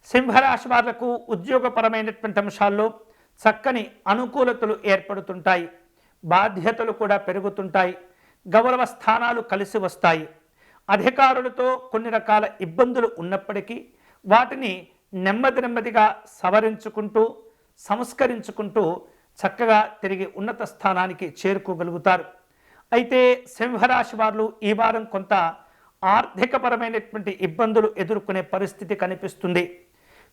సింహరాశి వాళ్లకు ఉద్యోగపరమైనటువంటి అంశాల్లో చక్కని అనుకూలతలు ఏర్పడుతుంటాయి. బాధ్యతలు కూడా పెరుగుతుంటాయి. గౌరవ స్థానాలు కలిసి వస్తాయి. అధికారులతో కొన్ని రకాల ఇబ్బందులు ఉన్నప్పటికీ వాటిని నెమ్మదిగా సవరించుకుంటూ సంస్కరించుకుంటూ చక్కగా తిరిగి ఉన్నత స్థానానికి చేరుకోగలుగుతారు. అయితే సింహరాశి వారు ఈ వారం కొంత ఆర్థికపరమైనటువంటి ఇబ్బందులు ఎదుర్కొనే పరిస్థితి కనిపిస్తుంది.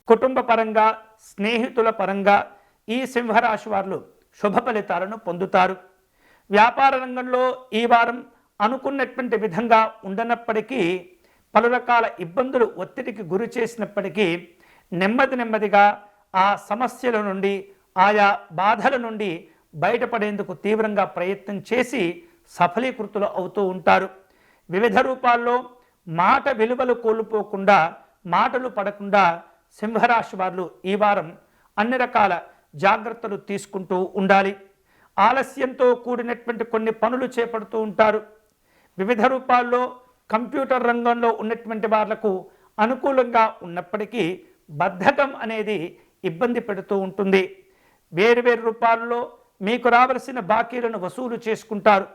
కుటుంబ పరంగా, స్నేహితుల పరంగా ఈ సింహరాశి వారు శుభ ఫలితాలను పొందుతారు. వ్యాపార రంగంలో ఈ వారం అనుకున్నటువంటి విధంగా ఉండనప్పటికీ పలు రకాల ఇబ్బందులు ఒత్తిడికి గురి చేసినప్పటికీ నెమ్మదిగా ఆ సమస్యల నుండి, ఆయా బాధల నుండి బయటపడేందుకు తీవ్రంగా ప్రయత్నం చేసి సఫలీకృతులు అవుతూ ఉంటారు. వివిధ రూపాల్లో మాట విలువలు కోల్పోకుండా, మాటలు పడకుండా సింహరాశి వారు ఈ వారం అన్ని రకాల జాగ్రత్తలు తీసుకుంటూ ఉండాలి. ఆలస్యంతో కూడినటువంటి కొన్ని పనులు చేపడుతూ ఉంటారు. వివిధ రూపాల్లో కంప్యూటర్ రంగంలో ఉన్నటువంటి వాళ్లకు అనుకూలంగా ఉన్నప్పటికీ బద్ధకం అనేది ఇబ్బంది పెడుతూ ఉంటుంది. వేరు రూపాల్లో మీకు రావలసిన బాకీలను వసూలు చేసుకుంటారు.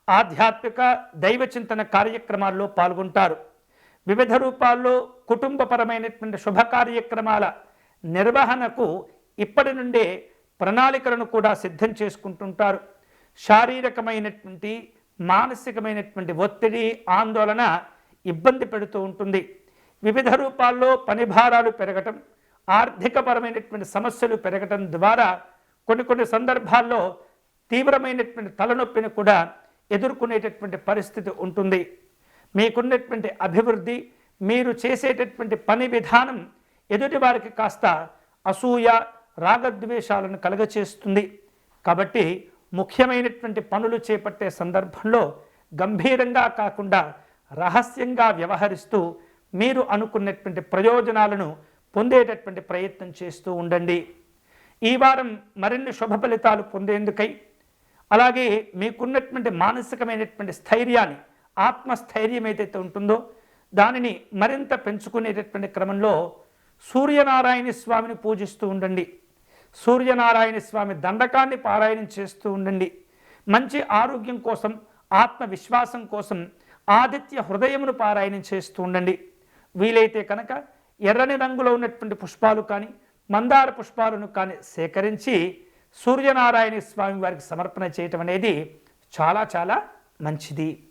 ఆధ్యాత్మిక దైవ చింతన కార్యక్రమాల్లో పాల్గొంటారు. వివిధ రూపాల్లో కుటుంబపరమైనటువంటి శుభ కార్యక్రమాల నిర్వహణకు ఇప్పటి నుండే ప్రణాళికలను కూడా సిద్ధం చేసుకుంటుంటారు. శారీరకమైనటువంటి మానసికమైనటువంటి ఒత్తిడి, ఆందోళన ఇబ్బంది పెడుతూ ఉంటుంది. వివిధ రూపాల్లో పని భారాలు పెరగటం, ఆర్థికపరమైనటువంటి సమస్యలు పెరగటం ద్వారా కొన్ని సందర్భాల్లో తీవ్రమైనటువంటి తలనొప్పిని కూడా ఎదుర్కొనేటటువంటి పరిస్థితి ఉంటుంది. మీకున్నటువంటి అభివృద్ధి, మీరు చేసేటటువంటి పని విధానం ఎదుటి వారికి కాస్త అసూయ, రాగద్వేషాలను కలుగచేస్తుంది. కాబట్టి ముఖ్యమైనటువంటి పనులు చేపట్టే సందర్భంలో గంభీరంగా కాకుండా రహస్యంగా వ్యవహరిస్తూ మీరు అనుకున్నటువంటి ప్రయోజనాలను పొందేటటువంటి ప్రయత్నం చేస్తూ ఉండండి. ఈ వారం మరిన్ని శుభ ఫలితాలు పొందేందుకై, అలాగే మీకున్నటువంటి మానసికమైనటువంటి స్థైర్యాన్ని, ఆత్మస్థైర్యం ఏదైతే ఉంటుందో దానిని మరింత పెంచుకునేటటువంటి క్రమంలో సూర్యనారాయణ స్వామిని పూజిస్తూ ఉండండి. సూర్యనారాయణ స్వామి దండకాన్ని పారాయణం చేస్తూ ఉండండి. మంచి ఆరోగ్యం కోసం, ఆత్మవిశ్వాసం కోసం ఆదిత్య హృదయమును పారాయణం చేస్తూ ఉండండి. వీలైతే కనుక ఎర్రని రంగులో ఉన్నటువంటి పుష్పాలు కానీ, మందార పుష్పాలను కానీ సేకరించి సూర్యనారాయణ స్వామి వారికి సమర్పణ చేయటం అనేది చాలా మంచిది.